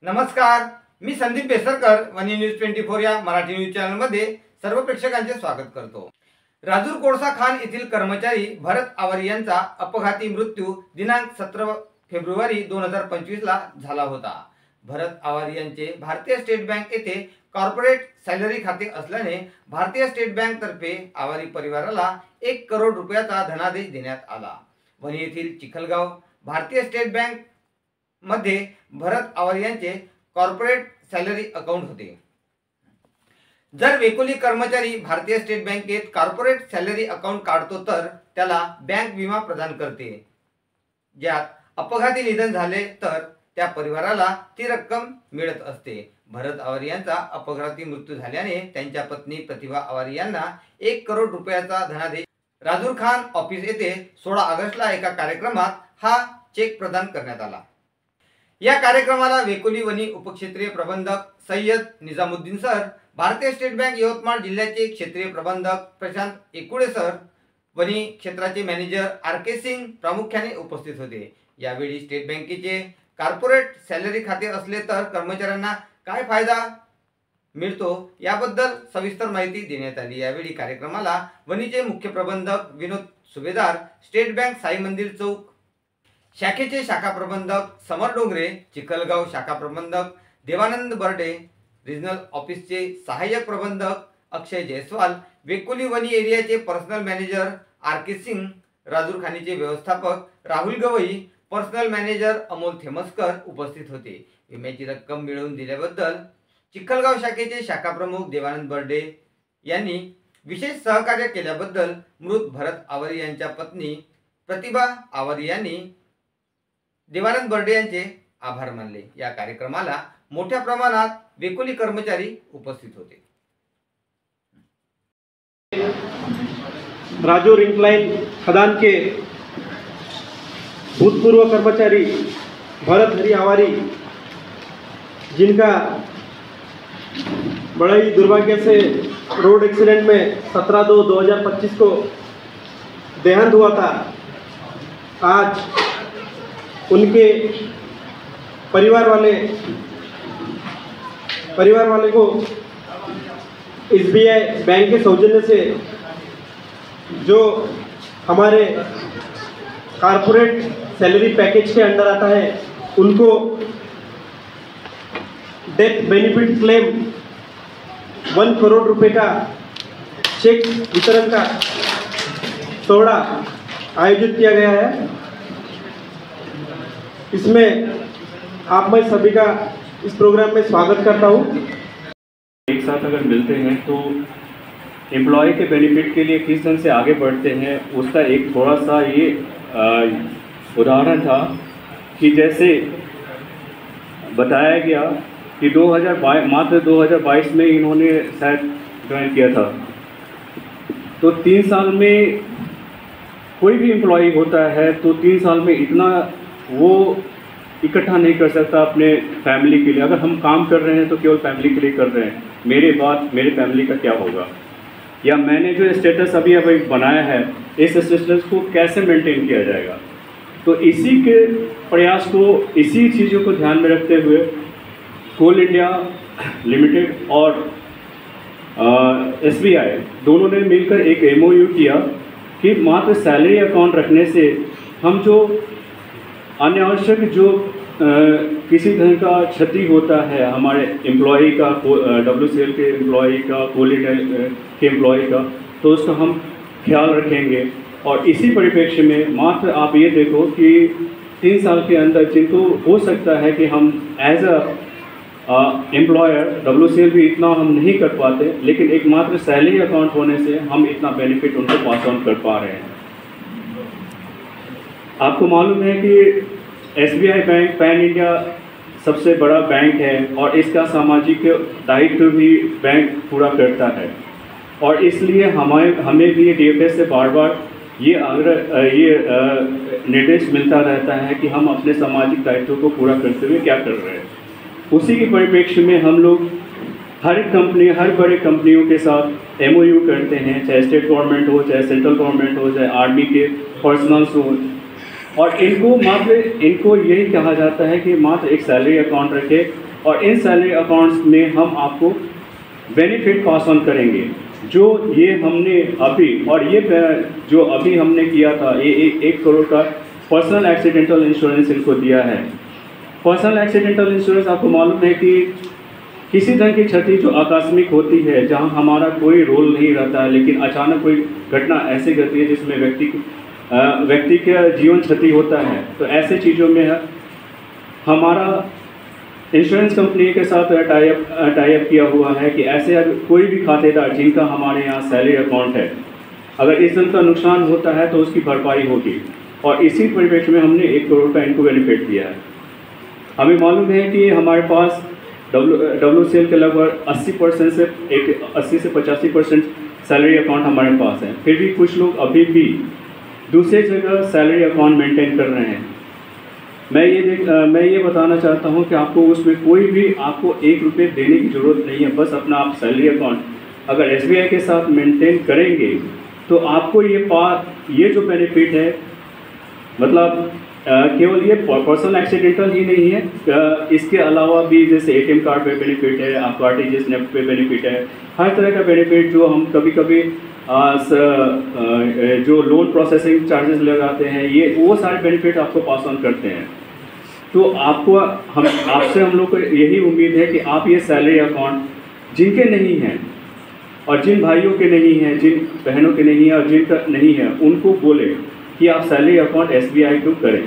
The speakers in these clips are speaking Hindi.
नमस्कार, मी संदीप बेसरकर वनी न्यूज 24 या मराठी न्यूज चॅनलमध्ये सर्व प्रेक्षकांचे स्वागत करतो। राजूर कोळसा खान येथील कर्मचारी भरत आवारी यांचा अपघाती मृत्यू दिनांक 17 फेब्रुवारी 2025 ला झाला होता। भरत आवारी यांचे भारतीय स्टेट बँक येथे कॉर्पोरेट सॅलरी खाते असल्याने भारतीय स्टेट बँक तर्फे आवारी परिवाराला 1 करोड रुपयाचा धनादेश देण्यात आला। वनी येथील चिखलगाव भारतीय स्टेट बँक मध्ये भरत आवारी यांचे कॉर्पोरेट सॅलरी अकाउंट होते। जर वेकोली कर्मचारी भारतीय स्टेट बँकेत कॉर्पोरेट सॅलरी अकाउंट काढतो तर त्याला बँक विमा प्रदान करते, ज्यात अपघाती निधन झाले तर त्या परिवाराला ती रक्कम मिळत असते। भरत आवारी यांचा अपघाती मृत्यू झाल्याने त्यांच्या पत्नी प्रतिभा आवारी यांना 1 करोड रुपयाचा धनादेश राजूर खान ऑफिस येथे 16 ऑगस्टला एका कार्यक्रमात हा चेक प्रदान करण्यात आला। या कार्यक्रमाला वेकोली वनी उपक्षेत्रीय प्रबंधक सय्यद निजामुद्दीन सर, भारतीय स्टेट बँक यवतमाळ जिल्ह्याचे क्षेत्रीय प्रबंधक प्रशांत एकुडे सर, वनी क्षेत्राचे मॅनेजर आर.के. सिंग प्रामुख्याने उपस्थित होते। यावेळी स्टेट बँकेचे कॉर्पोरेट सॅलरी खाते असले तर कर्मचाऱ्यांना काय फायदा मिळतो याबद्दल सविस्तर माहिती देण्यात आली। यावेळी कार्यक्रमाला वनीचे मुख्य प्रबंधक विनोद सुभेदार, स्टेट बँक साई मंदिर चौक शाखेचे शाखा प्रबंधक समर डोंगरे, चिखलगाव शाखा प्रबंधक देवानंद बर्डे, रिजनल ऑफिसचे सहाय्यक प्रबंधक अक्षय जयस्वाल, वेकोली वनी एरियाचे पर्सनल मॅनेजर आर.के. सिंग, राजूर खानीचे व्यवस्थापक राहुल गवई, पर्सनल मॅनेजर अमोल थेमसकर उपस्थित होते। विम्याची रक्कम मिळवून दिल्याबद्दल चिखलगाव शाखेचे शाखा प्रमुख देवानंद बर्डे यांनी विशेष सहकार्य केल्याबद्दल मृत भरत आवारी यांच्या पत्नी प्रतिभा आवारी यांनी देवानंद बर्डे यांचे आभार मानले। या कार्यक्रमाला मोठ्या प्रमाणात वेकोली कर्मचारी उपस्थित होते। राजूर इंक्लाइन खदान के भूतपूर्व कर्मचारी भरत हरी आवारी, जिनका बड़ा ही दुर्भाग्य से रोड एक्सीडेंट में 17/2/2025 को देहांत हुआ था, आज उनके परिवार वाले को एसबीआई बैंक के सौजन्य से जो हमारे कॉर्पोरेट सैलरी पैकेज के अंडर आता है, उनको डेथ बेनिफिट क्लेम 1 करोड़ रुपए का चेक वितरण का सोहरा आयोजित किया गया है। इसमें आप मैं सभी का इस प्रोग्राम में स्वागत करता हूँ। एक साथ अगर मिलते हैं तो एम्प्लॉय के बेनिफिट के लिए किस ढंग से आगे बढ़ते हैं, उसका एक थोड़ा सा ये उदाहरण था कि जैसे बताया गया कि 2022 में इन्होंने शायद ज्वाइन किया था, तो 3 साल में कोई भी एम्प्लॉय होता है तो 3 साल में इतना वो इकट्ठा नहीं कर सकता अपने फैमिली के लिए। अगर हम काम कर रहे हैं तो केवल फैमिली के लिए कर रहे हैं, मेरे बाद मेरे फैमिली का क्या होगा, या मैंने जो स्टेटस अभी बनाया है इस स्टेटस को कैसे मेंटेन किया जाएगा। तो इसी के प्रयास को, इसी चीज़ों को ध्यान में रखते हुए कोल इंडिया लिमिटेड और एसबीआई दोनों ने मिलकर एक एमओयू किया कि मात्र सैलरी अकाउंट रखने से हम जो अनावश्यक जो किसी तरह का क्षति होता है हमारे एम्प्लॉई का, WCL के एम्प्लॉई का, कोल इंडिया के एम्प्लॉई का, तो उसका हम ख्याल रखेंगे। और इसी परिप्रेक्ष्य में मात्र आप ये देखो कि 3 साल के अंदर जिनको हो सकता है कि हम एज अ एम्प्लॉयर WCL भी इतना हम नहीं कर पाते, लेकिन एक मात्र सैलरी अकाउंट होने से हम इतना बेनिफिट उनको पास ऑन कर पा रहे हैं। आपको मालूम है कि एसबीआई बैंक पैन इंडिया सबसे बड़ा बैंक है और इसका सामाजिक दायित्व भी बैंक पूरा करता है, और इसलिए हमें भी DFS से बार बार ये निर्देश मिलता रहता है कि हम अपने सामाजिक दायित्व को पूरा करते हुए क्या कर रहे हैं। उसी के परिप्रेक्ष्य में हम लोग हर बड़े कंपनियों के साथ MOU करते हैं, चाहे स्टेट गवर्नमेंट हो, चाहे सेंट्रल गवर्नमेंट हो, चाहे आर्मी के पर्सनल्स हो, और इनको यही कहा जाता है कि मात्र एक सैलरी अकाउंट रखें और इन सैलरी अकाउंट्स में हम आपको बेनिफिट पास ऑन करेंगे। जो ये हमने अभी और ये जो अभी हमने किया था, ये 1 करोड़ का पर्सनल एक्सीडेंटल इंश्योरेंस इनको दिया है। पर्सनल एक्सीडेंटल इंश्योरेंस आपको मालूम है कि किसी तरह की क्षति जो आकस्मिक होती है, जहां हमारा कोई रोल नहीं रहता है, लेकिन अचानक कोई घटना ऐसी घटती है जिसमें व्यक्ति का जीवन क्षति होता है, तो ऐसे चीज़ों में हमारा इंश्योरेंस कंपनी के साथ टाई अप किया हुआ है कि ऐसे अगर कोई भी खातेदार जिनका हमारे यहाँ सैलरी अकाउंट है, अगर इस तरह का नुकसान होता है तो उसकी भरपाई होगी। और इसी परिप्रेक्ष्य में हमने 1 करोड़ का इनको बेनिफिट दिया है। हमें मालूम है कि हमारे पास WCL के लगभग 80% से 80 से 85% सैलरी अकाउंट हमारे पास है। फिर भी कुछ लोग अभी भी दूसरे जगह सैलरी अकाउंट मेंटेन कर रहे हैं। मैं ये बताना चाहता हूं कि आपको उसमें कोई भी आपको 1 रुपये देने की ज़रूरत नहीं है। बस अपना आप सैलरी अकाउंट अगर SBI के साथ मेंटेन करेंगे तो आपको ये जो बेनिफिट है, मतलब केवल ये पर्सनल एक्सीडेंटल ही नहीं है, इसके अलावा भी जैसे ATM कार्ड पे बेनिफिट है, आपको RTGS नेफ्ट पे बेनिफिट है, हर तरह का बेनिफिट जो हम कभी कभी जो लोन प्रोसेसिंग चार्जेस लगाते हैं, ये वो सारे बेनिफिट आपको पास ऑन करते हैं। तो आपसे हम लोग को यही उम्मीद है कि आप ये सैलरी अकाउंट जिनके नहीं हैं और जिन भाइयों के नहीं हैं, जिन बहनों के नहीं है और जिनका नहीं है, उनको बोले कि आप सैलरी अकाउंट SBI को करें।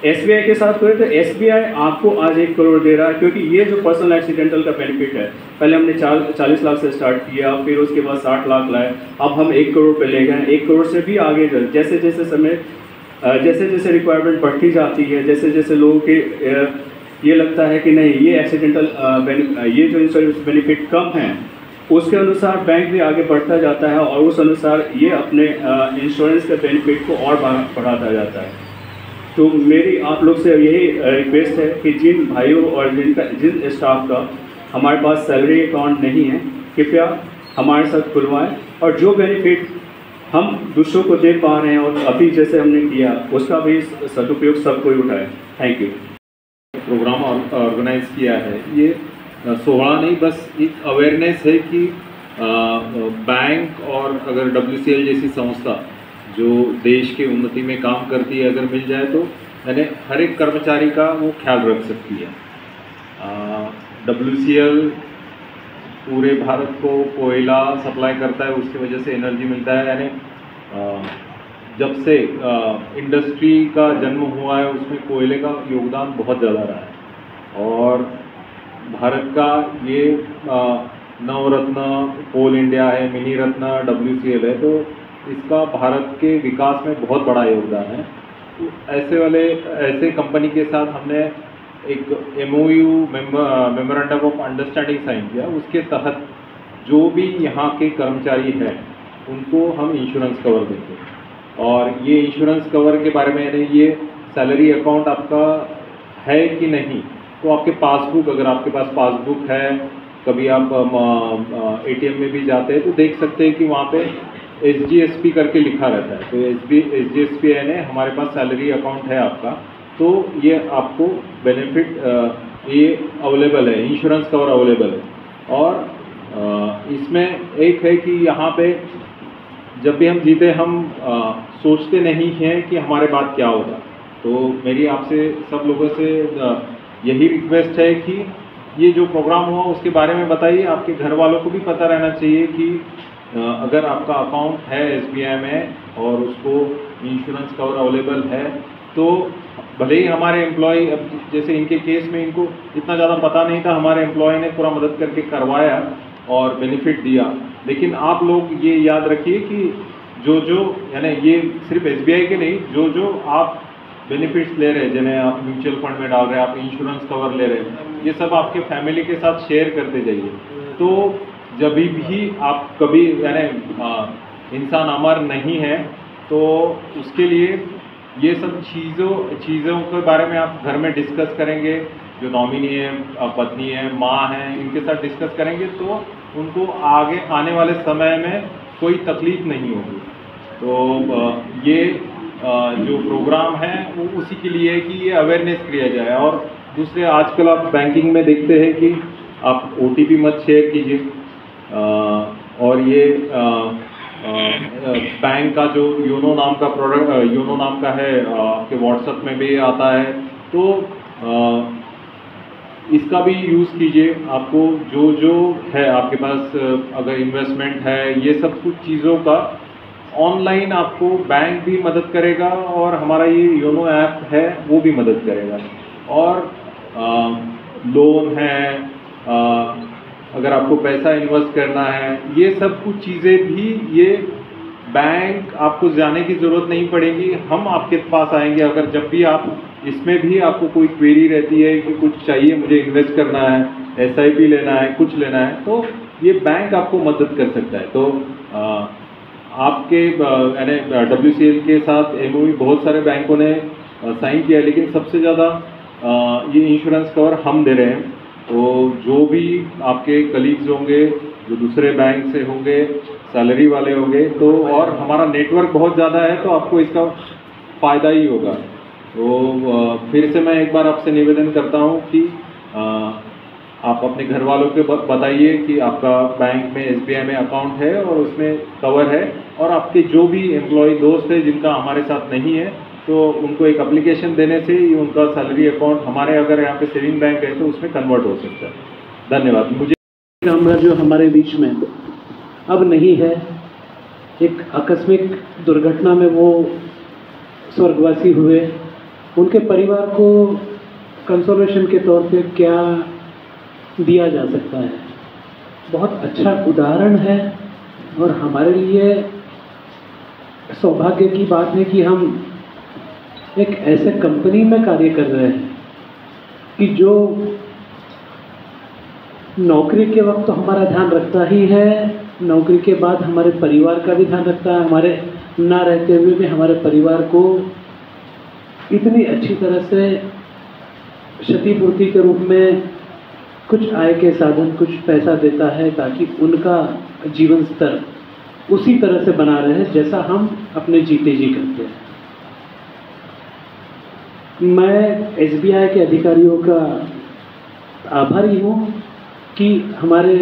SBI के साथ करें तो SBI आपको आज 1 करोड़ दे रहा है, क्योंकि ये जो पर्सनल एक्सीडेंटल का बेनिफिट है, पहले हमने 40 लाख से स्टार्ट किया, फिर उसके बाद 60 लाख लाए, अब हम 1 करोड़ पे ले गए। 1 करोड़ से भी आगे जैसे जैसे रिक्वायरमेंट बढ़ती जाती है, जैसे जैसे लोगों के ये लगता है कि नहीं ये एक्सीडेंटल ये जो इंश्योरेंस बेनिफिट कम है, उसके अनुसार बैंक भी आगे बढ़ता जाता है और उस अनुसार ये अपने इंश्योरेंस के बेनिफिट को और बढ़ाता जाता है। तो मेरी आप लोग से यही रिक्वेस्ट है कि जिन भाइयों और जिन स्टाफ का हमारे पास सैलरी अकाउंट नहीं है, कृपया हमारे साथ खुलवाएं और जो बेनिफिट हम दूसरों को दे पा रहे हैं और अभी जैसे हमने किया, उसका भी सदुपयोग सब कोई उठाए। Thank you. प्रोग्राम ऑर्गेनाइज किया है, ये सोहरा नहीं, बस एक अवेयरनेस है कि बैंक और अगर WCL जैसी संस्था जो देश के उन्नति में काम करती है, अगर मिल जाए तो यानी हर एक कर्मचारी का वो ख्याल रख सकती है। WCL पूरे भारत को कोयला सप्लाई करता है, उसकी वजह से एनर्जी मिलता है। यानी जब से इंडस्ट्री का जन्म हुआ है, उसमें कोयले का योगदान बहुत ज़्यादा रहा है। और भारत का ये नवरत्न कोल इंडिया है, मिनी रत्न WCL है, तो इसका भारत के विकास में बहुत बड़ा योगदान है। तो ऐसे कंपनी के साथ हमने एक MOU memorandum of understanding sign किया। उसके तहत जो भी यहाँ के कर्मचारी हैं उनको हम इंश्योरेंस कवर देंगे। और ये इंश्योरेंस कवर के बारे में यानी ये सैलरी अकाउंट आपका है कि नहीं, तो आपके पासबुक, अगर आपके पास पासबुक है, कभी आप ATM में भी जाते हैं तो देख सकते हैं कि वहाँ पे SGSP करके लिखा रहता है। तो SGSP यानी हमारे पास सैलरी अकाउंट है आपका, तो ये आपको बेनिफिट ये अवेलेबल है, इंश्योरेंस कवर अवेलेबल है। और इसमें एक है कि यहाँ पे जब भी हम जीते, हम सोचते नहीं हैं कि हमारे बाद क्या होगा। तो मेरी आपसे सब लोगों से यही रिक्वेस्ट है कि ये जो प्रोग्राम हुआ उसके बारे में बताइए। आपके घर वालों को भी पता रहना चाहिए कि अगर आपका अकाउंट है SBI में और उसको इंश्योरेंस कवर अवेलेबल है, तो भले ही हमारे एम्प्लॉय, अब जैसे इनके केस में इनको इतना ज़्यादा पता नहीं था, हमारे एम्प्लॉय ने पूरा मदद करके करवाया और बेनिफिट दिया। लेकिन आप लोग ये याद रखिए कि जो यानी ये सिर्फ SBI के नहीं, जो आप बेनिफिट्स ले रहे हैं, जिन्हें आप म्यूचुअल फंड में डाल रहे हैं, आप इंश्योरेंस कवर ले रहे हैं, ये सब आपके फैमिली के साथ शेयर करते जाइए। तो जब भी आप कभी यानी इंसान अमर नहीं है, तो उसके लिए ये सब चीज़ों के बारे में आप घर में डिस्कस करेंगे। जो नॉमिनी है, पत्नी है, माँ है, इनके साथ डिस्कस करेंगे तो उनको आगे आने वाले समय में कोई तकलीफ नहीं होगी। तो ये जो प्रोग्राम है वो उसी के लिए है कि ये अवेयरनेस किया जाए। और दूसरे, आजकल आप बैंकिंग में देखते हैं कि आप OTP मत शेयर कीजिए, और ये बैंक का जो योनो नाम का प्रोडक्ट, योनो नाम का है, आपके व्हाट्सएप में भी आता है, तो इसका भी यूज़ कीजिए। आपको जो है आपके पास, अगर इन्वेस्टमेंट है, ये सब कुछ चीज़ों का ऑनलाइन आपको बैंक भी मदद करेगा और हमारा ये योनो ऐप है वो भी मदद करेगा। और लोन है, अगर आपको पैसा इन्वेस्ट करना है, ये सब कुछ चीज़ें भी ये बैंक आपको जाने की ज़रूरत नहीं पड़ेगी, हम आपके पास आएंगे। अगर जब भी आप इसमें भी आपको कोई क्वेरी रहती है कि कुछ चाहिए, मुझे इन्वेस्ट करना है, SIP लेना है, कुछ लेना है, तो ये बैंक आपको मदद कर सकता है। तो आपके यानी WCL के साथ MOU बहुत सारे बैंकों ने साइन किया है, लेकिन सबसे ज़्यादा ये इंश्योरेंस कवर हम दे रहे हैं। तो जो भी आपके कलीग्स होंगे, जो दूसरे बैंक से होंगे, सैलरी वाले होंगे, तो और हमारा नेटवर्क बहुत ज़्यादा है, तो आपको इसका फ़ायदा ही होगा। तो फिर से मैं एक बार आपसे निवेदन करता हूँ कि आप अपने घर वालों के बताइए कि आपका बैंक में SBI में अकाउंट है और उसमें कवर है, और आपके जो भी एम्प्लॉय दोस्त हैं जिनका हमारे साथ नहीं है, तो उनको एक एप्लीकेशन देने से ही उनका सैलरी अकाउंट हमारे अगर यहाँ पे सेविंग बैंक है तो उसमें कन्वर्ट हो सकता है। धन्यवाद। मुझे कामगार जो हमारे बीच में अब नहीं है, एक आकस्मिक दुर्घटना में वो स्वर्गवासी हुए, उनके परिवार को कंसोलेशन के तौर पे क्या दिया जा सकता है। बहुत अच्छा उदाहरण है और हमारे लिए सौभाग्य की बात है कि हम एक ऐसे कंपनी में कार्य कर रहे हैं कि जो नौकरी के वक्त तो हमारा ध्यान रखता ही है, नौकरी के बाद हमारे परिवार का भी ध्यान रखता है। हमारे ना रहते हुए भी हमारे परिवार को इतनी अच्छी तरह से क्षतिपूर्ति के रूप में कुछ आय के साधन, कुछ पैसा देता है ताकि उनका जीवन स्तर उसी तरह से बना रहे जैसा हम अपने जीते जी करते हैं। मैं SBI के अधिकारियों का आभारी हूँ कि हमारे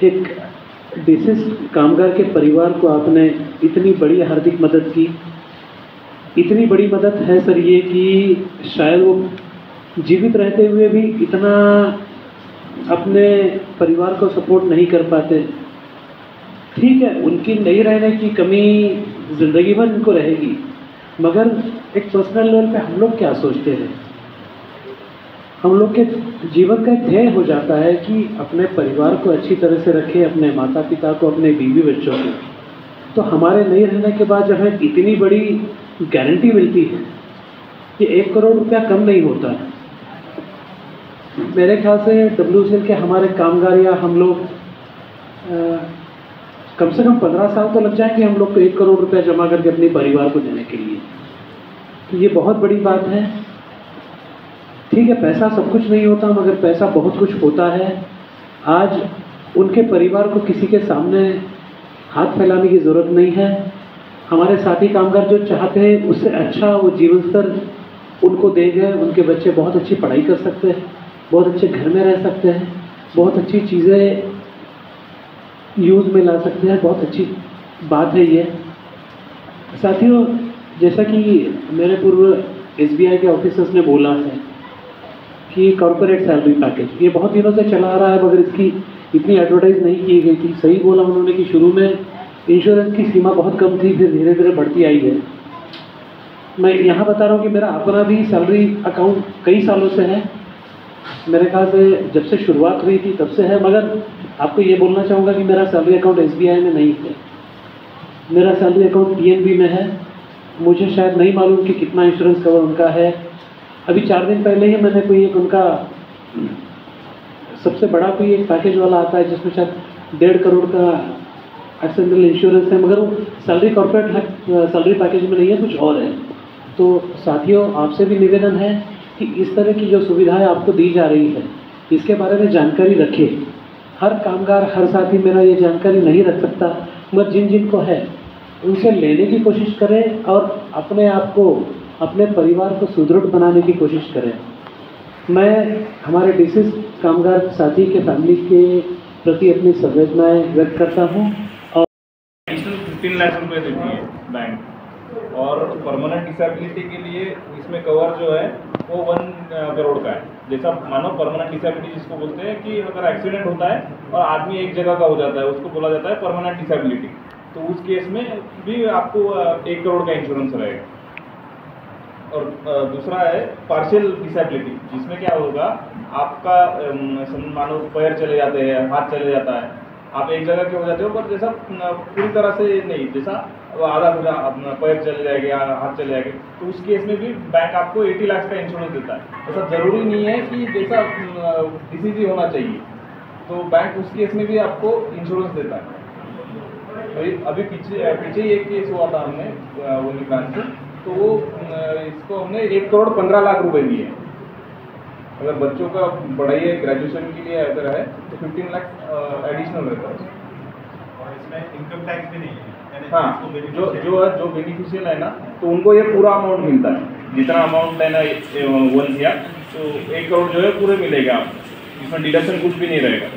एक डिसीज कामगार के परिवार को आपने इतनी बड़ी हार्दिक मदद की। इतनी बड़ी मदद है सर ये कि शायद वो जीवित रहते हुए भी इतना अपने परिवार को सपोर्ट नहीं कर पाते। ठीक है, उनकी नहीं रहने की कमी ज़िंदगी भर उनको रहेगी, मगर एक पर्सनल लेवल पे हम लोग क्या सोचते हैं, हम लोग के जीवन का ध्येय हो जाता है कि अपने परिवार को अच्छी तरह से रखें, अपने माता पिता को, अपने बीवी बच्चों को। तो हमारे नहीं रहने के बाद जब हमें इतनी बड़ी गारंटी मिलती है कि 1 करोड़ रुपया कम नहीं होता है। मेरे ख्याल से WCL के हमारे कामगार या हम लोग कम से कम 15 साल तो लग जाएंगे हम लोग को 1 करोड़ रुपया जमा करके अपने परिवार को देने के लिए। तो ये बहुत बड़ी बात है। ठीक है, पैसा सब कुछ नहीं होता, मगर पैसा बहुत कुछ होता है। आज उनके परिवार को किसी के सामने हाथ फैलाने की ज़रूरत नहीं है। हमारे साथी कामगार जो चाहते हैं उससे अच्छा वो जीवन स्तर उनको देंगे, उनके बच्चे बहुत अच्छी पढ़ाई कर सकते हैं, बहुत अच्छे घर में रह सकते हैं, बहुत अच्छी चीज़ें यूज़ में ला सकते हैं। बहुत अच्छी बात है ये। साथियों, जैसा कि मेरे पूर्व SBI के ऑफिसर्स ने बोला है कि कॉर्पोरेट सैलरी पैकेज ये बहुत दिनों से चला आ रहा है, मगर इसकी इतनी एडवर्टाइज नहीं की गई थी। सही बोला उन्होंने कि शुरू में इंश्योरेंस की सीमा बहुत कम थी, फिर धीरे धीरे बढ़ती आई है। मैं यहाँ बता रहा हूँ कि मेरा अपना भी सैलरी अकाउंट कई सालों से है, मेरे ख्याल से जब से शुरुआत हुई थी तब से है। मगर आपको ये बोलना चाहूँगा कि मेरा सैलरी अकाउंट SBI में नहीं है, मेरा सैलरी अकाउंट PNB में है। मुझे शायद नहीं मालूम कि कितना इंश्योरेंस कवर उनका है। अभी 4 दिन पहले ही मैंने कोई एक उनका सबसे बड़ा कोई एक पैकेज वाला आता है जिसमें शायद 1.5 करोड़ का एक्सीडेंटल इंश्योरेंस है, मगर वो सैलरी कॉर्पोरेट सैलरी पैकेज में नहीं है, कुछ और है। तो साथियों, आपसे भी निवेदन है कि इस तरह की जो सुविधाएं आपको दी जा रही है इसके बारे में जानकारी रखें। हर कामगार, हर साथी मेरा ये जानकारी नहीं रख सकता, मगर जिन जिन को है उनसे लेने की कोशिश करें और अपने आप को, अपने परिवार को सुदृढ़ बनाने की कोशिश करें। मैं हमारे डिसीज कामगार साथी के फैमिली के प्रति अपनी संवेदनाएं व्यक्त करता हूं। और 15 लाख रुपए देती है बैंक, और परमानेंट डिसेबिलिटी के लिए इसमें कवर जो है वो 1 करोड़ का है। जैसा मानो परमानेंट डिसेबिलिटी जिसको बोलते हैं कि अगर एक्सीडेंट होता है और आदमी एक जगह का हो जाता है, उसको बोला जाता है परमानेंट डिसेबिलिटी। तो उस केस में भी आपको 1 करोड़ का इंश्योरेंस रहेगा। और दूसरा है पार्शियल डिसेबिलिटी, जिसमें क्या होगा, आपका मानो पैर चले जाते हैं, हाथ चले जाता है, आप एक जगह के हो जाते हो, पर जैसा पूरी तरह से नहीं, जैसा आधा अपना पैर चले जाएगा, हाथ चले जाएंगे, तो उस केस में भी बैंक आपको 80 लाख का इंश्योरेंस देता है। ऐसा जरूरी नहीं है कि जैसा डिसीज ही होना चाहिए, तो बैंक उस केस में भी आपको इंश्योरेंस देता है। अभी पीछे ही एक केस हुआ था हमने वोनी ब्रांच से, तो वो इसको हमने 1 करोड़ 15 लाख रुपए दिए। अगर बच्चों का पढ़ाई है, ग्रेजुएशन के लिए अगर है तो 15 लाख एडिशनल रहता है। और इसमें इनकम टैक्स भी नहीं है। हाँ, जो बेनिफिशियल है ना, तो उनको ये पूरा अमाउंट मिलता है, जितना अमाउंट है ना 1 किया तो 1 करोड़ जो है पूरे मिलेगा आपको, इसमें डिडक्शन कुछ भी नहीं रहेगा।